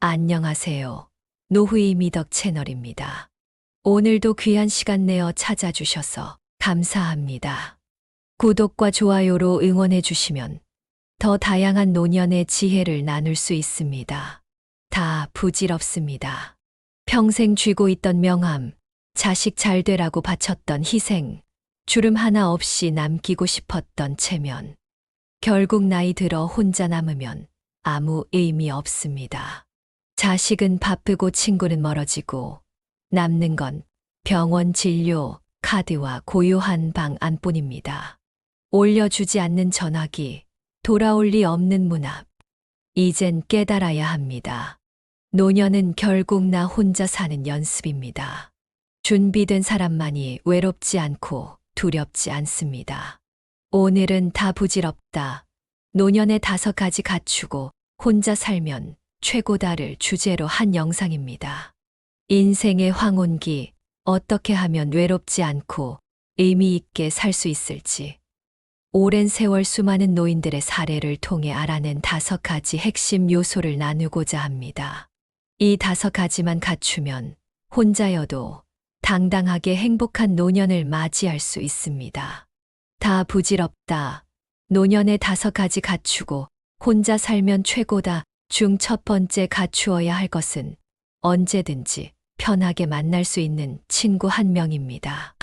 안녕하세요. 노후이 미덕 채널입니다. 오늘도 귀한 시간 내어 찾아주셔서 감사합니다. 구독과 좋아요로 응원해 주시면 더 다양한 노년의 지혜를 나눌 수 있습니다. 다 부질없습니다. 평생 쥐고 있던 명함, 자식 잘 되라고 바쳤던 희생, 주름 하나 없이 남기고 싶었던 체면. 결국 나이 들어 혼자 남으면 아무 의미 없습니다. 자식은 바쁘고 친구는 멀어지고 남는 건 병원 진료, 카드와 고요한 방 안뿐입니다. 올려주지 않는 전화기, 돌아올 리 없는 문 앞. 이젠 깨달아야 합니다. 노년은 결국 나 혼자 사는 연습입니다. 준비된 사람만이 외롭지 않고 두렵지 않습니다. 오늘은 다 부질없다. 노년의 5가지 갖추고 혼자 살면 최고다를 주제로 한 영상입니다. 인생의 황혼기, 어떻게 하면 외롭지 않고 의미 있게 살 수 있을지. 오랜 세월 수많은 노인들의 사례를 통해 알아낸 5가지 핵심 요소를 나누고자 합니다. 이 5가지만 갖추면 혼자여도 당당하게 행복한 노년을 맞이할 수 있습니다. 다 부질없다. 노년의 5가지 갖추고 혼자 살면 최고다. 중 첫 번째 갖추어야 할 것은 언제든지 편하게 만날 수 있는 친구 한 명입니다.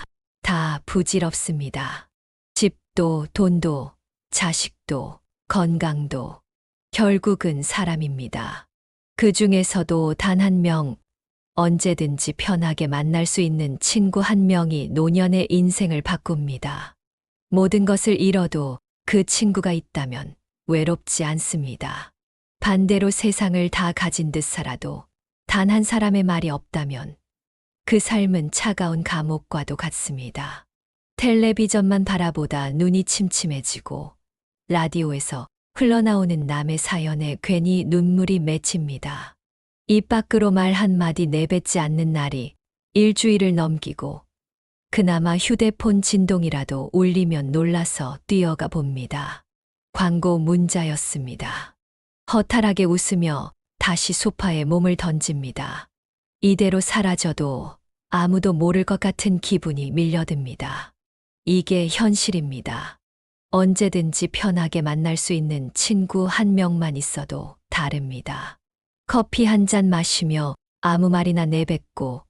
다 부질없습니다. 집도, 돈도, 자식도, 건강도, 결국은 사람입니다. 그 중에서도 단 한 명, 언제든지 편하게 만날 수 있는 친구 한 명이 노년의 인생을 바꿉니다. 모든 것을 잃어도 그 친구가 있다면 외롭지 않습니다. 반대로 세상을 다 가진 듯 살아도 단 한 사람의 말이 없다면 그 삶은 차가운 감옥과도 같습니다. 텔레비전만 바라보다 눈이 침침해지고 라디오에서 흘러나오는 남의 사연에 괜히 눈물이 맺힙니다. 입 밖으로 말 한마디 내뱉지 않는 날이 일주일을 넘기고 그나마 휴대폰 진동이라도 울리면 놀라서 뛰어가 봅니다. 광고 문자였습니다. 허탈하게 웃으며 다시 소파에 몸을 던집니다. 이대로 사라져도 아무도 모를 것 같은 기분이 밀려듭니다. 이게 현실입니다. 언제든지 편하게 만날 수 있는 친구 한 명만 있어도 다릅니다. 커피 한 잔 마시며 아무 말이나 내뱉고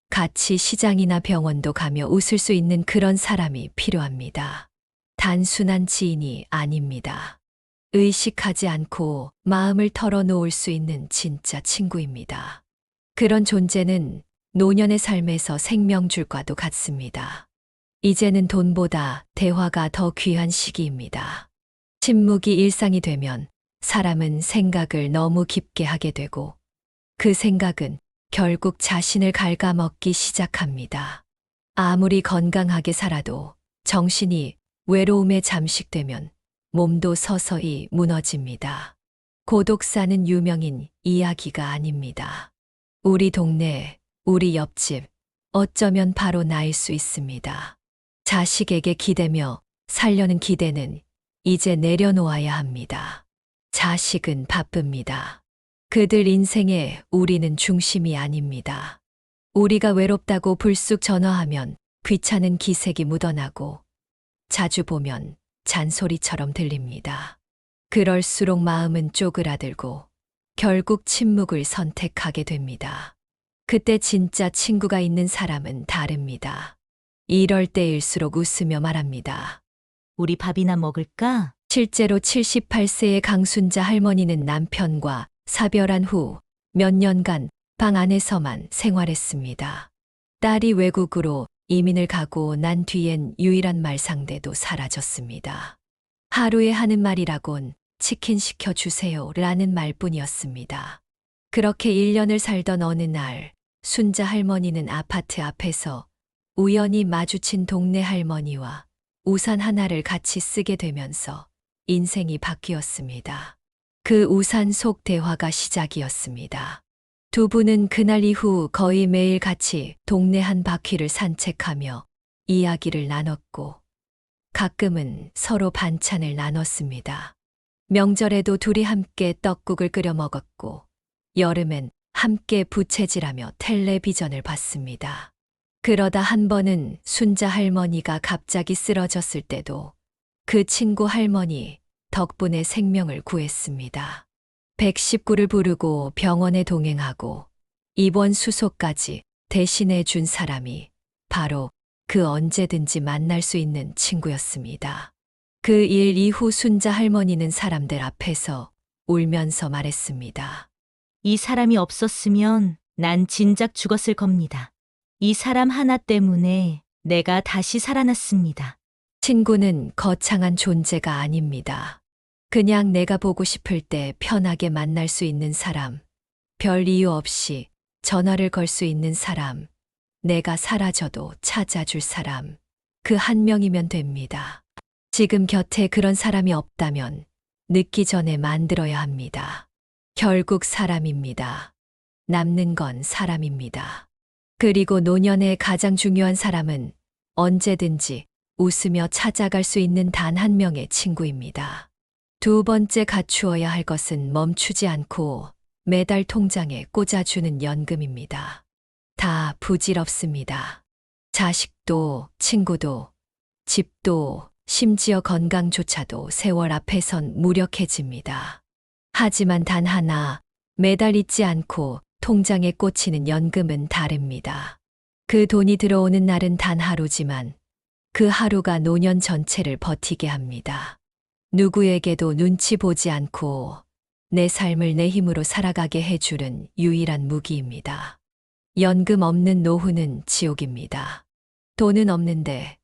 같이 시장이나 병원도 가며 웃을 수 있는 그런 사람이 필요합니다. 단순한 지인이 아닙니다. 의식하지 않고 마음을 털어놓을 수 있는 진짜 친구입니다. 그런 존재는 노년의 삶에서 생명줄과도 같습니다. 이제는 돈보다 대화가 더 귀한 시기입니다. 침묵이 일상이 되면 사람은 생각을 너무 깊게 하게 되고 그 생각은 결국 자신을 갉아먹기 시작합니다. 아무리 건강하게 살아도 정신이 외로움에 잠식되면 몸도 서서히 무너집니다. 고독사는 유명인 이야기가 아닙니다. 우리 동네, 우리 옆집, 어쩌면 바로 나일 수 있습니다. 자식에게 기대며 살려는 기대는 이제 내려놓아야 합니다. 자식은 바쁩니다. 그들 인생에 우리는 중심이 아닙니다. 우리가 외롭다고 불쑥 전화하면 귀찮은 기색이 묻어나고 자주 보면 잔소리처럼 들립니다. 그럴수록 마음은 쪼그라들고 결국 침묵을 선택하게 됩니다. 그때 진짜 친구가 있는 사람은 다릅니다. 이럴 때일수록 웃으며 말합니다. 우리 밥이나 먹을까? 실제로 78세의 강순자 할머니는 남편과 사별한 후 몇 년간 방 안에서만 생활했습니다. 딸이 외국으로 이민을 가고 난 뒤엔 유일한 말상대도 사라졌습니다. 하루에 하는 말이라곤 치킨 시켜주세요 라는 말뿐이었습니다. 그렇게 1년을 살던 어느 날 순자 할머니는 아파트 앞에서 우연히 마주친 동네 할머니와 우산 하나를 같이 쓰게 되면서 인생이 바뀌었습니다. 그 우산 속 대화가 시작이었습니다. 두 분은 그날 이후 거의 매일 같이 동네 한 바퀴를 산책하며 이야기를 나눴고 가끔은 서로 반찬을 나눴습니다. 명절에도 둘이 함께 떡국을 끓여 먹었고 여름엔 함께 부채질하며 텔레비전을 봤습니다. 그러다 한 번은 순자 할머니가 갑자기 쓰러졌을 때도 그 친구 할머니 덕분에 생명을 구했습니다. 119를 부르고 병원에 동행하고 입원 수소까지 대신해 준 사람이 바로 그 언제든지 만날 수 있는 친구였습니다. 그 일 이후 순자 할머니는 사람들 앞에서 울면서 말했습니다. 이 사람이 없었으면 난 진작 죽었을 겁니다. 이 사람 하나 때문에 내가 다시 살아났습니다. 친구는 거창한 존재가 아닙니다. 그냥 내가 보고 싶을 때 편하게 만날 수 있는 사람, 별 이유 없이 전화를 걸 수 있는 사람, 내가 사라져도 찾아줄 사람, 그 한 명이면 됩니다. 지금 곁에 그런 사람이 없다면 늦기 전에 만들어야 합니다. 결국 사람입니다. 남는 건 사람입니다. 그리고 노년의 가장 중요한 사람은 언제든지 웃으며 찾아갈 수 있는 단 한 명의 친구입니다. 두 번째 갖추어야 할 것은 멈추지 않고 매달 통장에 꽂아주는 연금입니다. 다 부질없습니다. 자식도, 친구도, 집도, 심지어 건강조차도 세월 앞에선 무력해집니다. 하지만 단 하나, 매달 잊지 않고 통장에 꽂히는 연금은 다릅니다. 그 돈이 들어오는 날은 단 하루지만 그 하루가 노년 전체를 버티게 합니다. 누구에게도 눈치 보지 않고 내 삶을 내 힘으로 살아가게 해주는 유일한 무기입니다. 연금 없는 노후는 지옥입니다. 돈은 없는데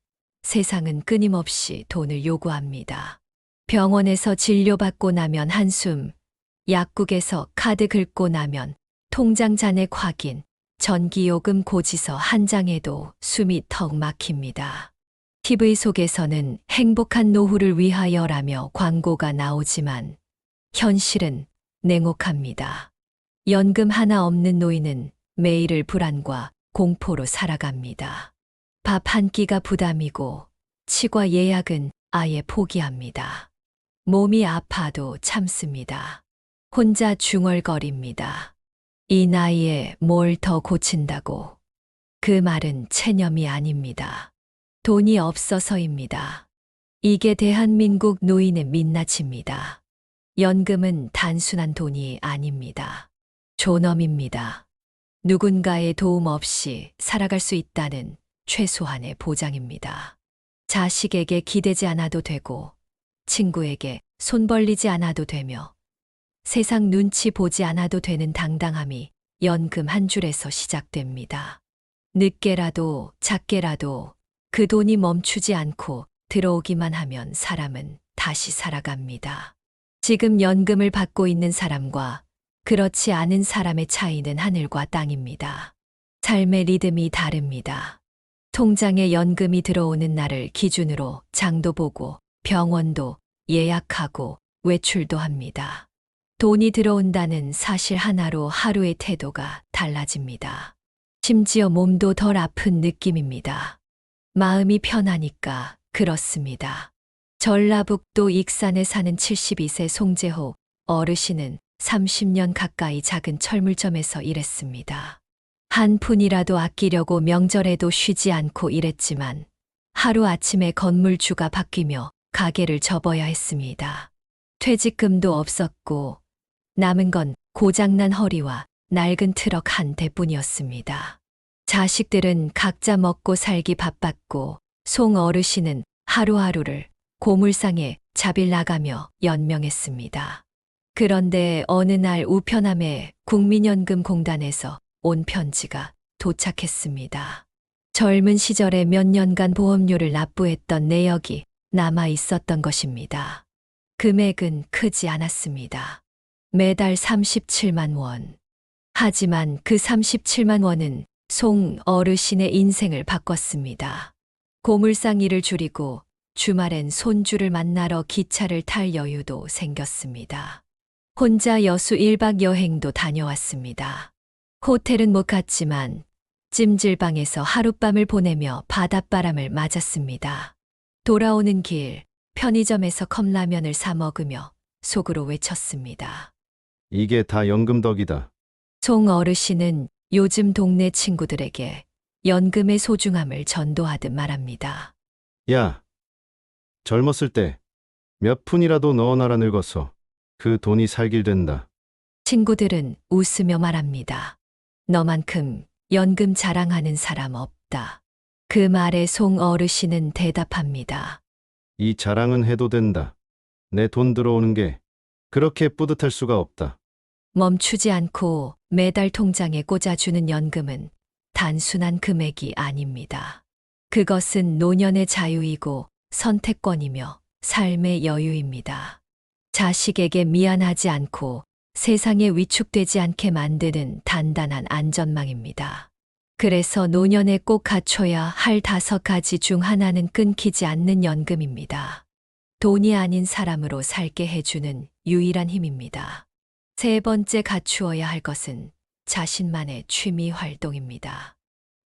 세상은 끊임없이 돈을 요구합니다. 병원에서 진료받고 나면 한숨, 약국에서 카드 긁고 나면 통장 잔액 확인, 전기요금 고지서 한 장에도 숨이 턱 막힙니다. TV 속에서는 행복한 노후를 위하여라며 광고가 나오지만 현실은 냉혹합니다. 연금 하나 없는 노인은 매일을 불안과 공포로 살아갑니다. 밥 한 끼가 부담이고 치과 예약은 아예 포기합니다. 몸이 아파도 참습니다. 혼자 중얼거립니다. 이 나이에 뭘 더 고친다고. 그 말은 체념이 아닙니다. 돈이 없어서입니다. 이게 대한민국 노인의 민낯입니다. 연금은 단순한 돈이 아닙니다. 존엄입니다. 누군가의 도움 없이 살아갈 수 있다는 최소한의 보장입니다. 자식에게 기대지 않아도 되고, 친구에게 손 벌리지 않아도 되며, 세상 눈치 보지 않아도 되는 당당함이 연금 한 줄에서 시작됩니다. 늦게라도 작게라도 그 돈이 멈추지 않고 들어오기만 하면 사람은 다시 살아갑니다. 지금 연금을 받고 있는 사람과 그렇지 않은 사람의 차이는 하늘과 땅입니다. 삶의 리듬이 다릅니다. 통장에 연금이 들어오는 날을 기준으로 장도 보고 병원도 예약하고 외출도 합니다. 돈이 들어온다는 사실 하나로 하루의 태도가 달라집니다. 심지어 몸도 덜 아픈 느낌입니다. 마음이 편하니까 그렇습니다. 전라북도 익산에 사는 72세 송재호 어르신은 30년 가까이 작은 철물점에서 일했습니다. 한 푼이라도 아끼려고 명절에도 쉬지 않고 일했지만 하루아침에 건물주가 바뀌며 가게를 접어야 했습니다. 퇴직금도 없었고 남은 건 고장난 허리와 낡은 트럭 한 대뿐이었습니다. 자식들은 각자 먹고 살기 바빴고 송 어르신은 하루하루를 고물상에 자빌 나가며 연명했습니다. 그런데 어느 날 우편함에 국민연금공단에서 온 편지가 도착했습니다. 젊은 시절에 몇 년간 보험료를 납부했던 내역이 남아 있었던 것입니다. 금액은 크지 않았습니다. 매달 37만 원. 하지만 그 37만 원은 송 어르신의 인생을 바꿨습니다. 고물상 일을 줄이고 주말엔 손주를 만나러 기차를 탈 여유도 생겼습니다. 혼자 여수 1박 여행도 다녀왔습니다. 호텔은 못 갔지만 찜질방에서 하룻밤을 보내며 바닷바람을 맞았습니다. 돌아오는 길 편의점에서 컵라면을 사 먹으며 속으로 외쳤습니다. 이게 다 연금 덕이다. 송 어르신은 요즘 동네 친구들에게 연금의 소중함을 전도하듯 말합니다. 야, 젊었을 때 몇 푼이라도 넣어놔라 늙어서 그 돈이 살길 된다. 친구들은 웃으며 말합니다. 너만큼 연금 자랑하는 사람 없다. 그 말에 송 어르신은 대답합니다. 이 자랑은 해도 된다. 내 돈 들어오는 게 그렇게 뿌듯할 수가 없다. 멈추지 않고 매달 통장에 꽂아주는 연금은 단순한 금액이 아닙니다. 그것은 노년의 자유이고 선택권이며 삶의 여유입니다. 자식에게 미안하지 않고 세상에 위축되지 않게 만드는 단단한 안전망입니다. 그래서 노년에 꼭 갖춰야 할 5가지 중 하나는 끊기지 않는 연금입니다. 돈이 아닌 사람으로 살게 해주는 유일한 힘입니다. 세 번째 갖추어야 할 것은 자신만의 취미 활동입니다.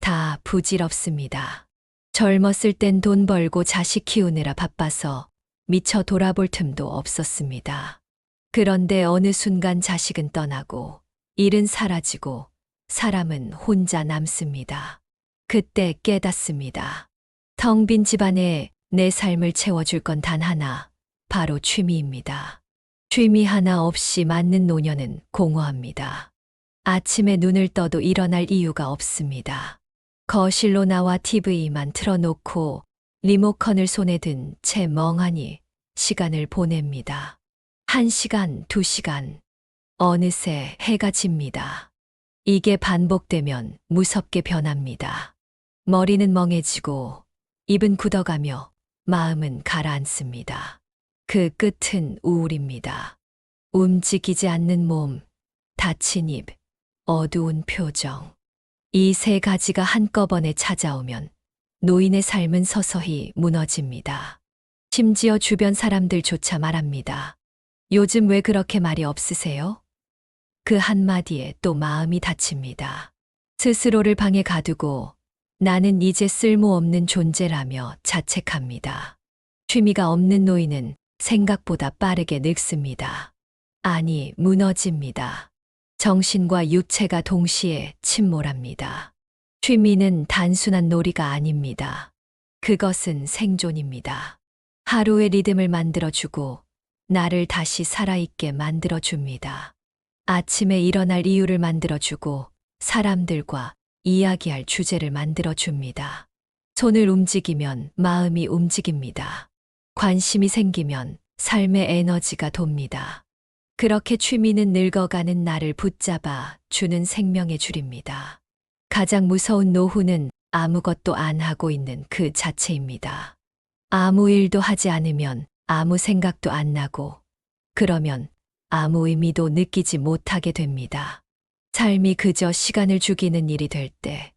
다 부질없습니다. 젊었을 땐 돈 벌고 자식 키우느라 바빠서 미처 돌아볼 틈도 없었습니다. 그런데 어느 순간 자식은 떠나고 일은 사라지고 사람은 혼자 남습니다. 그때 깨닫습니다. 텅 빈 집안에 내 삶을 채워줄 건 단 하나, 바로 취미입니다. 취미 하나 없이 맞는 노년은 공허합니다. 아침에 눈을 떠도 일어날 이유가 없습니다. 거실로 나와 TV만 틀어놓고 리모컨을 손에 든 채 멍하니 시간을 보냅니다. 1시간, 2시간. 어느새 해가 집니다. 이게 반복되면 무섭게 변합니다. 머리는 멍해지고 입은 굳어가며 마음은 가라앉습니다. 그 끝은 우울입니다. 움직이지 않는 몸, 닫힌 입, 어두운 표정. 이 3가지가 한꺼번에 찾아오면 노인의 삶은 서서히 무너집니다. 심지어 주변 사람들조차 말합니다. 요즘 왜 그렇게 말이 없으세요? 그 한마디에 또 마음이 다칩니다. 스스로를 방에 가두고 나는 이제 쓸모없는 존재라며 자책합니다. 취미가 없는 노인은 생각보다 빠르게 늙습니다. 아니, 무너집니다. 정신과 육체가 동시에 침몰합니다. 취미는 단순한 놀이가 아닙니다. 그것은 생존입니다. 하루의 리듬을 만들어주고 나를 다시 살아있게 만들어줍니다. 아침에 일어날 이유를 만들어주고 사람들과 이야기할 주제를 만들어줍니다. 손을 움직이면 마음이 움직입니다. 관심이 생기면 삶의 에너지가 돕니다. 그렇게 취미는 늙어가는 나를 붙잡아 주는 생명의 줄입니다. 가장 무서운 노후는 아무것도 안 하고 있는 그 자체입니다. 아무 일도 하지 않으면 아무 생각도 안 나고 그러면 아무 의미도 느끼지 못하게 됩니다. 삶이 그저 시간을 죽이는 일이 될 때,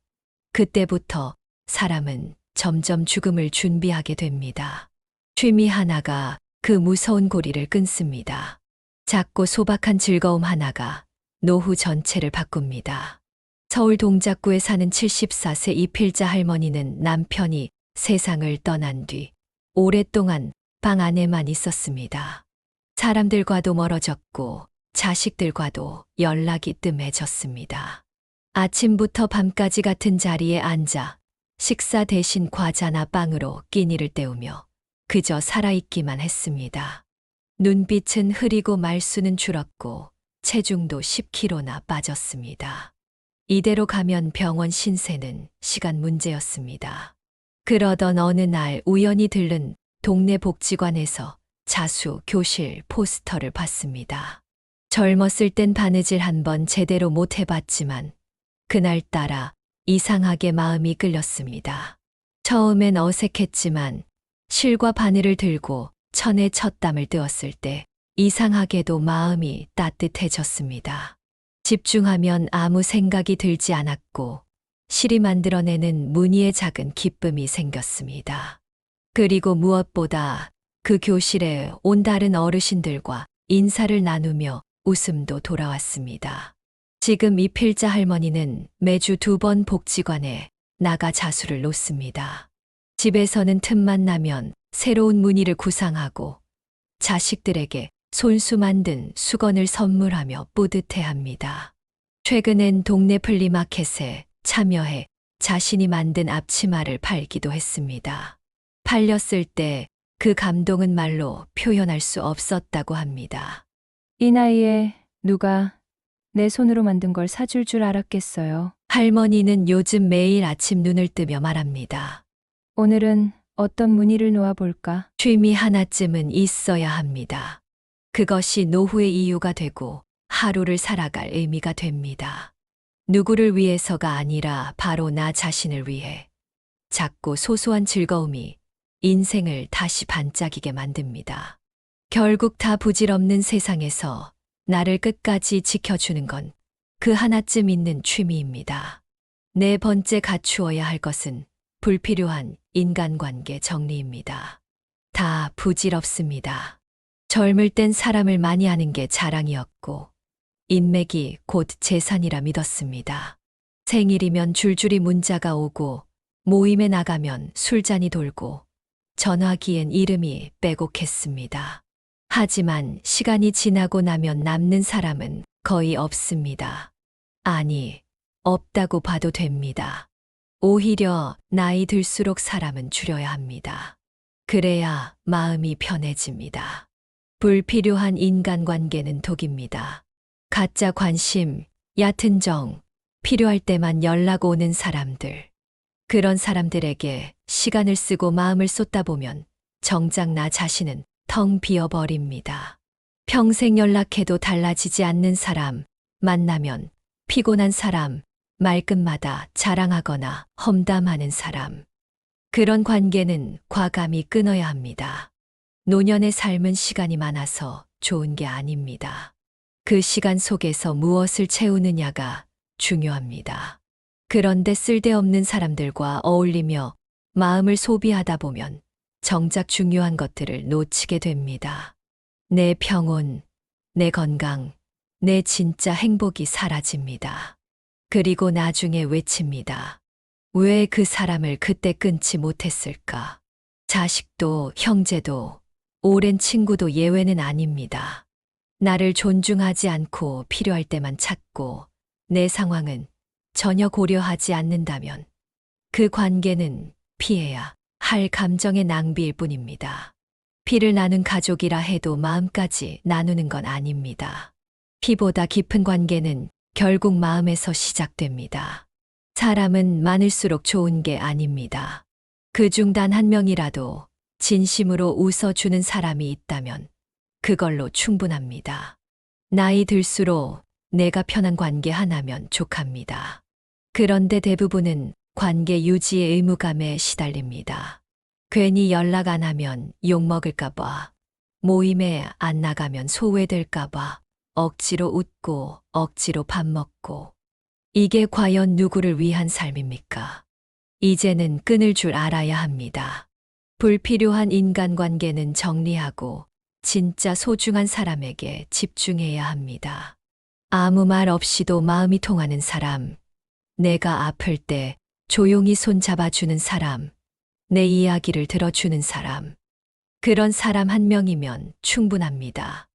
그때부터 사람은 점점 죽음을 준비하게 됩니다. 취미 하나가 그 무서운 고리를 끊습니다. 작고 소박한 즐거움 하나가 노후 전체를 바꿉니다. 서울 동작구에 사는 74세 이필자 할머니는 남편이 세상을 떠난 뒤 오랫동안 방 안에만 있었습니다. 사람들과도 멀어졌고 자식들과도 연락이 뜸해졌습니다. 아침부터 밤까지 같은 자리에 앉아 식사 대신 과자나 빵으로 끼니를 때우며 그저 살아있기만 했습니다. 눈빛은 흐리고 말수는 줄었고 체중도 10kg나 빠졌습니다. 이대로 가면 병원 신세는 시간 문제였습니다. 그러던 어느 날 우연히 들른 동네 복지관에서 자수 교실 포스터를 봤습니다. 젊었을 땐 바느질 한번 제대로 못 해봤지만 그날따라 이상하게 마음이 끌렸습니다. 처음엔 어색했지만 실과 바늘을 들고 천에 첫 땀을 뜨었을 때 이상하게도 마음이 따뜻해졌습니다. 집중하면 아무 생각이 들지 않았고 실이 만들어내는 무늬의 작은 기쁨이 생겼습니다. 그리고 무엇보다 그 교실에 온 다른 어르신들과 인사를 나누며 웃음도 돌아왔습니다. 지금 이필자 할머니는 매주 2번 복지관에 나가 자수를 놓습니다. 집에서는 틈만 나면 새로운 무늬를 구상하고 자식들에게 손수 만든 수건을 선물하며 뿌듯해합니다. 최근엔 동네 플리마켓에 참여해 자신이 만든 앞치마를 팔기도 했습니다. 팔렸을 때 그 감동은 말로 표현할 수 없었다고 합니다. 이 나이에 누가 내 손으로 만든 걸 사줄 줄 알았겠어요. 할머니는 요즘 매일 아침 눈을 뜨며 말합니다. 오늘은 어떤 무늬를 놓아볼까? 취미 하나쯤은 있어야 합니다. 그것이 노후의 이유가 되고 하루를 살아갈 의미가 됩니다. 누구를 위해서가 아니라 바로 나 자신을 위해. 작고 소소한 즐거움이 인생을 다시 반짝이게 만듭니다. 결국 다 부질없는 세상에서 나를 끝까지 지켜주는 건 그 하나쯤 있는 취미입니다. 네 번째 갖추어야 할 것은 불필요한 인간관계 정리입니다. 다 부질없습니다. 젊을 땐 사람을 많이 아는 게 자랑이었고 인맥이 곧 재산이라 믿었습니다. 생일이면 줄줄이 문자가 오고 모임에 나가면 술잔이 돌고 전화기엔 이름이 빼곡했습니다. 하지만 시간이 지나고 나면 남는 사람은 거의 없습니다. 아니, 없다고 봐도 됩니다. 오히려 나이 들수록 사람은 줄여야 합니다. 그래야 마음이 편해집니다. 불필요한 인간관계는 독입니다. 가짜 관심, 얕은 정, 필요할 때만 연락 오는 사람들. 그런 사람들에게 시간을 쓰고 마음을 쏟다 보면 정작 나 자신은 텅 비어버립니다. 평생 연락해도 달라지지 않는 사람, 만나면 피곤한 사람, 말끝마다 자랑하거나 험담하는 사람. 그런 관계는 과감히 끊어야 합니다. 노년의 삶은 시간이 많아서 좋은 게 아닙니다. 그 시간 속에서 무엇을 채우느냐가 중요합니다. 그런데 쓸데없는 사람들과 어울리며 마음을 소비하다 보면 정작 중요한 것들을 놓치게 됩니다. 내 평온, 내 건강, 내 진짜 행복이 사라집니다. 그리고 나중에 외칩니다. 왜 그 사람을 그때 끊지 못했을까? 자식도 형제도 오랜 친구도 예외는 아닙니다. 나를 존중하지 않고 필요할 때만 찾고 내 상황은 전혀 고려하지 않는다면 그 관계는 피해야 할 감정의 낭비일 뿐입니다. 피를 나눈 가족이라 해도 마음까지 나누는 건 아닙니다. 피보다 깊은 관계는 결국 마음에서 시작됩니다. 사람은 많을수록 좋은 게 아닙니다. 그중 단 한 명이라도 진심으로 웃어주는 사람이 있다면 그걸로 충분합니다. 나이 들수록 내가 편한 관계 하나면 족합니다. 그런데 대부분은 관계 유지의 의무감에 시달립니다. 괜히 연락 안 하면 욕먹을까봐, 모임에 안 나가면 소외될까봐, 억지로 웃고 억지로 밥 먹고. 이게 과연 누구를 위한 삶입니까? 이제는 끊을 줄 알아야 합니다. 불필요한 인간관계는 정리하고 진짜 소중한 사람에게 집중해야 합니다. 아무 말 없이도 마음이 통하는 사람, 내가 아플 때 조용히 손잡아주는 사람, 내 이야기를 들어주는 사람. 그런 사람 한 명이면 충분합니다.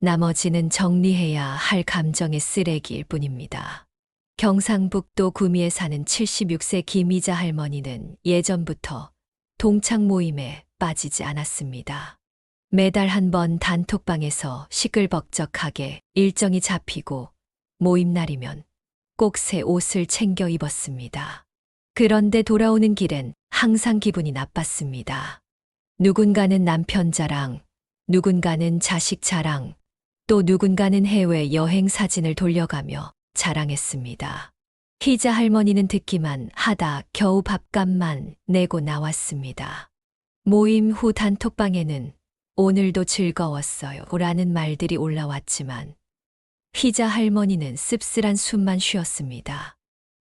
나머지는 정리해야 할 감정의 쓰레기일 뿐입니다. 경상북도 구미에 사는 76세 김이자 할머니는 예전부터 동창 모임에 빠지지 않았습니다. 매달 한 번 단톡방에서 시끌벅적하게 일정이 잡히고 모임 날이면 꼭 새 옷을 챙겨 입었습니다. 그런데 돌아오는 길엔 항상 기분이 나빴습니다. 누군가는 남편 자랑, 누군가는 자식 자랑, 또 누군가는 해외 여행 사진을 돌려가며 자랑했습니다. 희자 할머니는 듣기만 하다 겨우 밥값만 내고 나왔습니다. 모임 후 단톡방에는 오늘도 즐거웠어요 라는 말들이 올라왔지만 희자 할머니는 씁쓸한 숨만 쉬었습니다.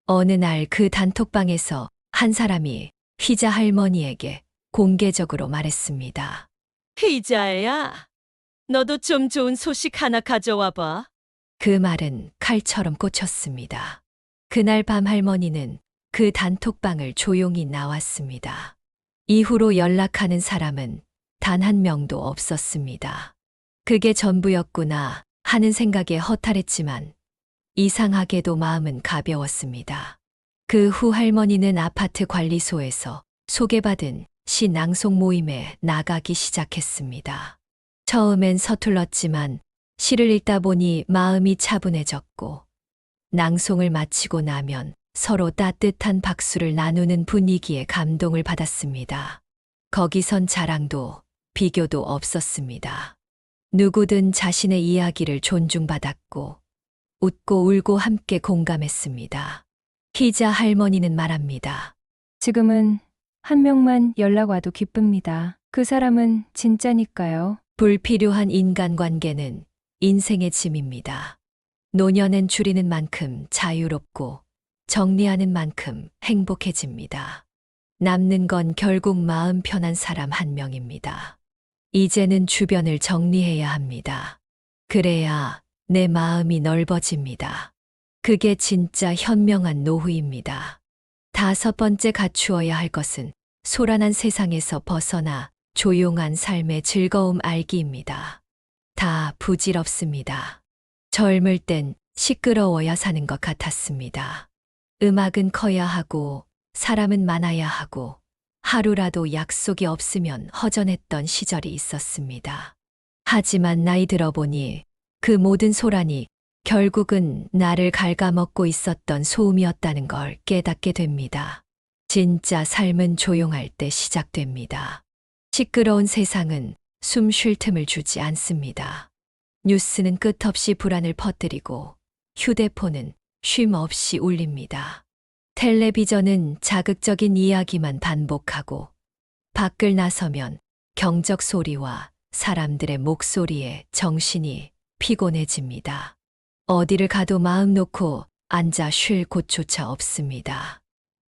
어느 날 그 단톡방에서 한 사람이 희자 할머니에게 공개적으로 말했습니다. 희자야, 너도 좀 좋은 소식 하나 가져와 봐. 그 말은 칼처럼 꽂혔습니다. 그날 밤 할머니는 그 단톡방을 조용히 나왔습니다. 이후로 연락하는 사람은 단 한 명도 없었습니다. 그게 전부였구나 하는 생각에 허탈했지만 이상하게도 마음은 가벼웠습니다. 그 후 할머니는 아파트 관리소에서 소개받은 시 낭송 모임에 나가기 시작했습니다. 처음엔 서툴렀지만 시를 읽다 보니 마음이 차분해졌고 낭송을 마치고 나면 서로 따뜻한 박수를 나누는 분위기에 감동을 받았습니다. 거기선 자랑도 비교도 없었습니다. 누구든 자신의 이야기를 존중받았고 웃고 울고 함께 공감했습니다. 희자 할머니는 말합니다. 지금은 한 명만 연락 와도 기쁩니다. 그 사람은 진짜니까요. 불필요한 인간관계는 인생의 짐입니다. 노년엔 줄이는 만큼 자유롭고 정리하는 만큼 행복해집니다. 남는 건 결국 마음 편한 사람 한 명입니다. 이제는 주변을 정리해야 합니다. 그래야 내 마음이 넓어집니다. 그게 진짜 현명한 노후입니다. 5번째 갖추어야 할 것은 소란한 세상에서 벗어나 조용한 삶의 즐거움 알기입니다. 다 부질없습니다. 젊을 땐 시끄러워야 사는 것 같았습니다. 음악은 커야 하고 사람은 많아야 하고 하루라도 약속이 없으면 허전했던 시절이 있었습니다. 하지만 나이 들어보니 그 모든 소란이 결국은 나를 갉아먹고 있었던 소음이었다는 걸 깨닫게 됩니다. 진짜 삶은 조용할 때 시작됩니다. 시끄러운 세상은 숨 쉴 틈을 주지 않습니다. 뉴스는 끝없이 불안을 퍼뜨리고 휴대폰은 쉼 없이 울립니다. 텔레비전은 자극적인 이야기만 반복하고 밖을 나서면 경적 소리와 사람들의 목소리에 정신이 피곤해집니다. 어디를 가도 마음 놓고 앉아 쉴 곳조차 없습니다.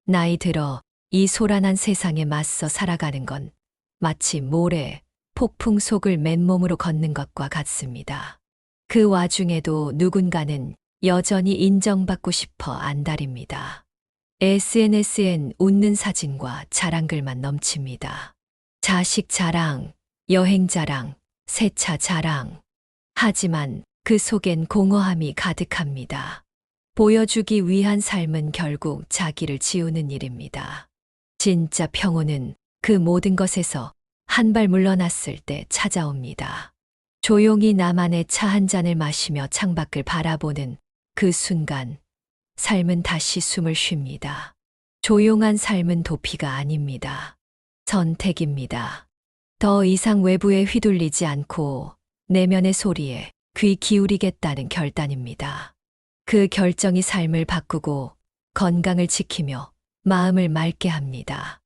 나이 들어 이 소란한 세상에 맞서 살아가는 건 마치 모래, 폭풍 속을 맨몸으로 걷는 것과 같습니다. 그 와중에도 누군가는 여전히 인정받고 싶어 안달입니다. SNS엔 웃는 사진과 자랑글만 넘칩니다. 자식 자랑, 여행 자랑, 새 차 자랑. 하지만 그 속엔 공허함이 가득합니다. 보여주기 위한 삶은 결국 자기를 지우는 일입니다. 진짜 평온은 그 모든 것에서 한 발 물러났을 때 찾아옵니다. 조용히 나만의 차 한 잔을 마시며 창밖을 바라보는 그 순간, 삶은 다시 숨을 쉽니다. 조용한 삶은 도피가 아닙니다. 선택입니다. 더 이상 외부에 휘둘리지 않고 내면의 소리에 귀 기울이겠다는 결단입니다. 그 결정이 삶을 바꾸고 건강을 지키며 마음을 맑게 합니다.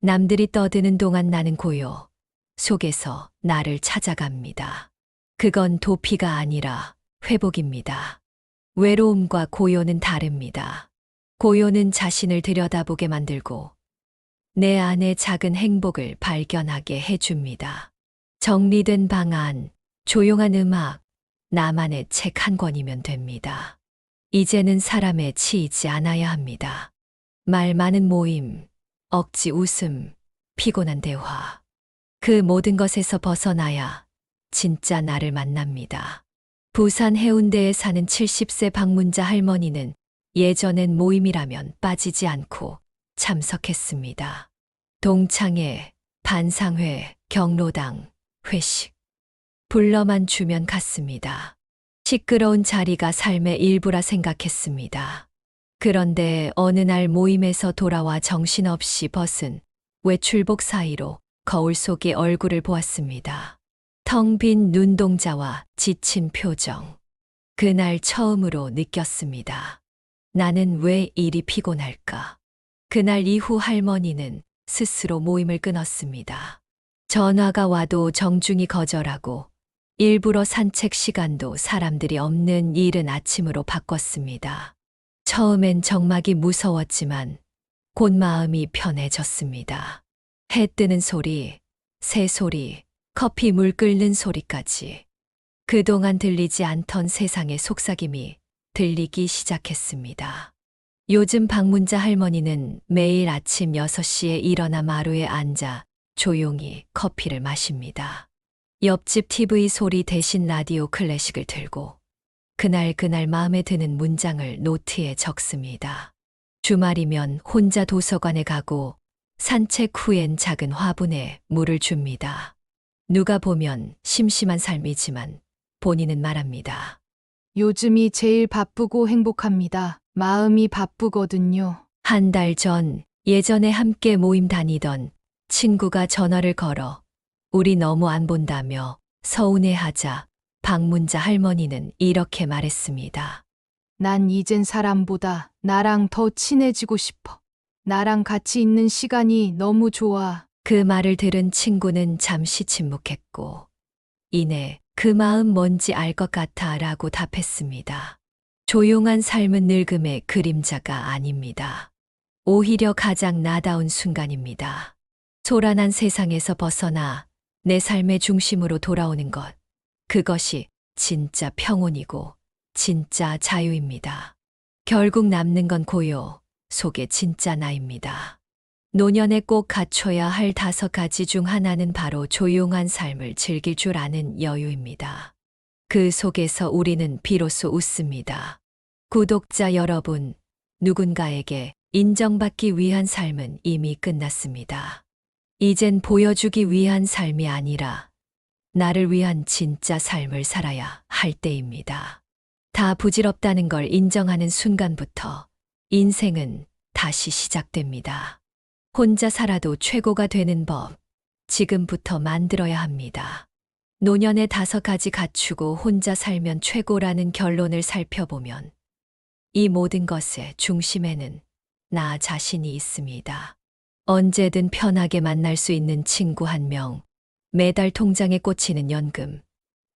남들이 떠드는 동안 나는 고요 속에서 나를 찾아갑니다. 그건 도피가 아니라 회복입니다. 외로움과 고요는 다릅니다. 고요는 자신을 들여다보게 만들고 내 안의 작은 행복을 발견하게 해줍니다. 정리된 방 안, 조용한 음악, 나만의 책 한 권이면 됩니다. 이제는 사람에 치이지 않아야 합니다. 말 많은 모임, 억지 웃음, 피곤한 대화. 그 모든 것에서 벗어나야 진짜 나를 만납니다. 부산 해운대에 사는 70세 방문자 할머니는 예전엔 모임이라면 빠지지 않고 참석했습니다. 동창회, 반상회, 경로당, 회식. 불러만 주면 갔습니다. 시끄러운 자리가 삶의 일부라 생각했습니다. 그런데 어느 날 모임에서 돌아와 정신없이 벗은 외출복 사이로 거울 속의 얼굴을 보았습니다. 텅 빈 눈동자와 지친 표정. 그날 처음으로 느꼈습니다. 나는 왜 이리 피곤할까? 그날 이후 할머니는 스스로 모임을 끊었습니다. 전화가 와도 정중히 거절하고 일부러 산책 시간도 사람들이 없는 이른 아침으로 바꿨습니다. 처음엔 정막이 무서웠지만 곧 마음이 편해졌습니다. 해 뜨는 소리, 새 소리, 커피 물 끓는 소리까지 그동안 들리지 않던 세상의 속삭임이 들리기 시작했습니다. 요즘 방문자 할머니는 매일 아침 6시에 일어나 마루에 앉아 조용히 커피를 마십니다. 옆집 TV 소리 대신 라디오 클래식을 틀고 그날 마음에 드는 문장을 노트에 적습니다. 주말이면 혼자 도서관에 가고 산책 후엔 작은 화분에 물을 줍니다. 누가 보면 심심한 삶이지만 본인은 말합니다. 요즘이 제일 바쁘고 행복합니다. 마음이 바쁘거든요. 한 달 전 예전에 함께 모임 다니던 친구가 전화를 걸어 우리 너무 안 본다며 서운해하자 방문자 할머니는 이렇게 말했습니다. 난 이젠 사람보다 나랑 더 친해지고 싶어. 나랑 같이 있는 시간이 너무 좋아. 그 말을 들은 친구는 잠시 침묵했고 이내 그 마음 뭔지 알 것 같아 라고 답했습니다. 조용한 삶은 늙음의 그림자가 아닙니다. 오히려 가장 나다운 순간입니다. 소란한 세상에서 벗어나 내 삶의 중심으로 돌아오는 것. 그것이 진짜 평온이고 진짜 자유입니다. 결국 남는 건 고요 속의 진짜 나입니다. 노년에 꼭 갖춰야 할 5가지 중 하나는 바로 조용한 삶을 즐길 줄 아는 여유입니다. 그 속에서 우리는 비로소 웃습니다. 구독자 여러분, 누군가에게 인정받기 위한 삶은 이미 끝났습니다. 이젠 보여주기 위한 삶이 아니라 나를 위한 진짜 삶을 살아야 할 때입니다. 다 부질없다는 걸 인정하는 순간부터 인생은 다시 시작됩니다. 혼자 살아도 최고가 되는 법, 지금부터 만들어야 합니다. 노년에 5가지 갖추고 혼자 살면 최고라는 결론을 살펴보면 이 모든 것의 중심에는 나 자신이 있습니다. 언제든 편하게 만날 수 있는 친구 1명, 매달 통장에 꽂히는 연금,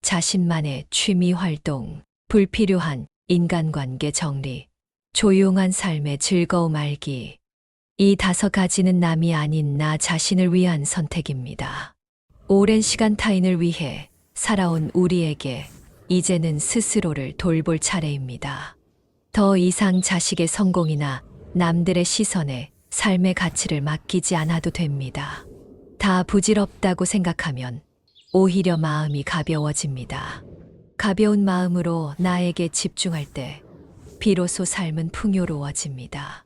자신만의 취미 활동, 불필요한 인간관계 정리, 조용한 삶의 즐거움 알기. 이 5가지는 남이 아닌 나 자신을 위한 선택입니다. 오랜 시간 타인을 위해 살아온 우리에게 이제는 스스로를 돌볼 차례입니다. 더 이상 자식의 성공이나 남들의 시선에 삶의 가치를 맡기지 않아도 됩니다. 다 부질없다고 생각하면 오히려 마음이 가벼워집니다. 가벼운 마음으로 나에게 집중할 때 비로소 삶은 풍요로워집니다.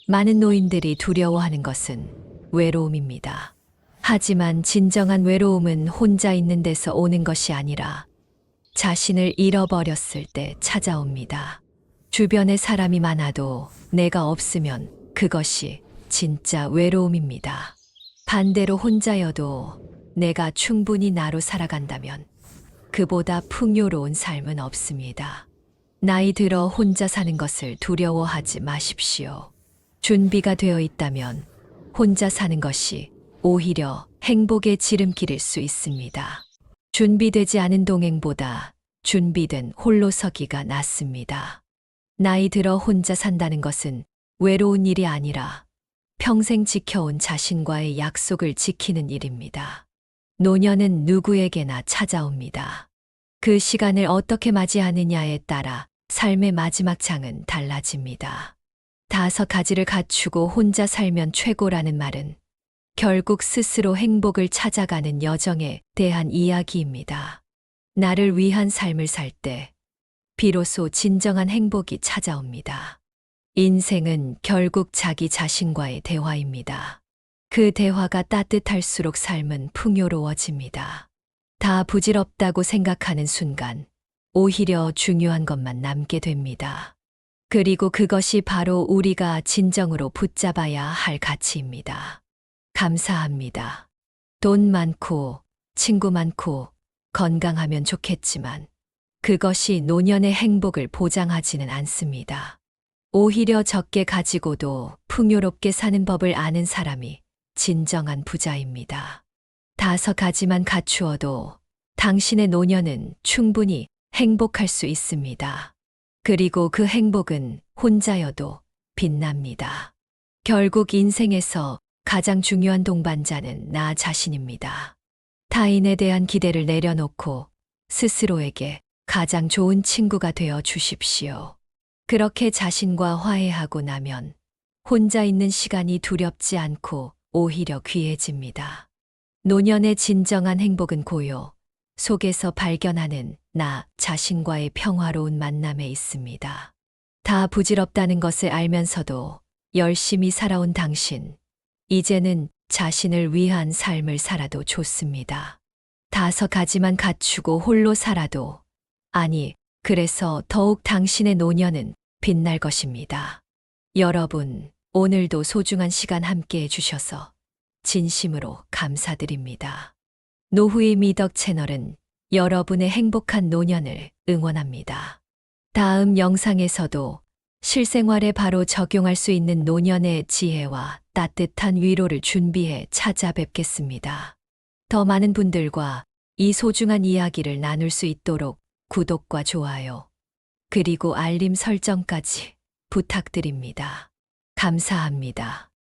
많은 노인들이 두려워하는 것은 외로움입니다. 하지만 진정한 외로움은 혼자 있는 데서 오는 것이 아니라 자신을 잃어버렸을 때 찾아옵니다. 주변에 사람이 많아도 내가 없으면 그것이 진짜 외로움입니다. 반대로 혼자여도 내가 충분히 나로 살아간다면 그보다 풍요로운 삶은 없습니다. 나이 들어 혼자 사는 것을 두려워하지 마십시오. 준비가 되어 있다면 혼자 사는 것이 오히려 행복의 지름길일 수 있습니다. 준비되지 않은 동행보다 준비된 홀로 서기가 낫습니다. 나이 들어 혼자 산다는 것은 외로운 일이 아니라 평생 지켜온 자신과의 약속을 지키는 일입니다. 노년은 누구에게나 찾아옵니다. 그 시간을 어떻게 맞이하느냐에 따라 삶의 마지막 장은 달라집니다. 5가지를 갖추고 혼자 살면 최고라는 말은 결국 스스로 행복을 찾아가는 여정에 대한 이야기입니다. 나를 위한 삶을 살 때 비로소 진정한 행복이 찾아옵니다. 인생은 결국 자기 자신과의 대화입니다. 그 대화가 따뜻할수록 삶은 풍요로워집니다. 다 부질없다고 생각하는 순간 오히려 중요한 것만 남게 됩니다. 그리고 그것이 바로 우리가 진정으로 붙잡아야 할 가치입니다. 감사합니다. 돈 많고 친구 많고 건강하면 좋겠지만 그것이 노년의 행복을 보장하지는 않습니다. 오히려 적게 가지고도 풍요롭게 사는 법을 아는 사람이 진정한 부자입니다. 5가지만 갖추어도 당신의 노년은 충분히 행복할 수 있습니다. 그리고 그 행복은 혼자여도 빛납니다. 결국 인생에서 가장 중요한 동반자는 나 자신입니다. 타인에 대한 기대를 내려놓고 스스로에게 가장 좋은 친구가 되어 주십시오. 그렇게 자신과 화해하고 나면 혼자 있는 시간이 두렵지 않고 오히려 귀해집니다. 노년의 진정한 행복은 고요 속에서 발견하는 나 자신과의 평화로운 만남에 있습니다. 다 부질없다는 것을 알면서도 열심히 살아온 당신, 이제는 자신을 위한 삶을 살아도 좋습니다. 5가지만 갖추고 홀로 살아도, 아니, 그래서 더욱 당신의 노년은 빛날 것입니다. 여러분, 오늘도 소중한 시간 함께 해주셔서 진심으로 감사드립니다. 노후의 미덕 채널은 여러분의 행복한 노년을 응원합니다. 다음 영상에서도 실생활에 바로 적용할 수 있는 노년의 지혜와 따뜻한 위로를 준비해 찾아뵙겠습니다. 더 많은 분들과 이 소중한 이야기를 나눌 수 있도록 구독과 좋아요, 그리고 알림 설정까지 부탁드립니다. 감사합니다.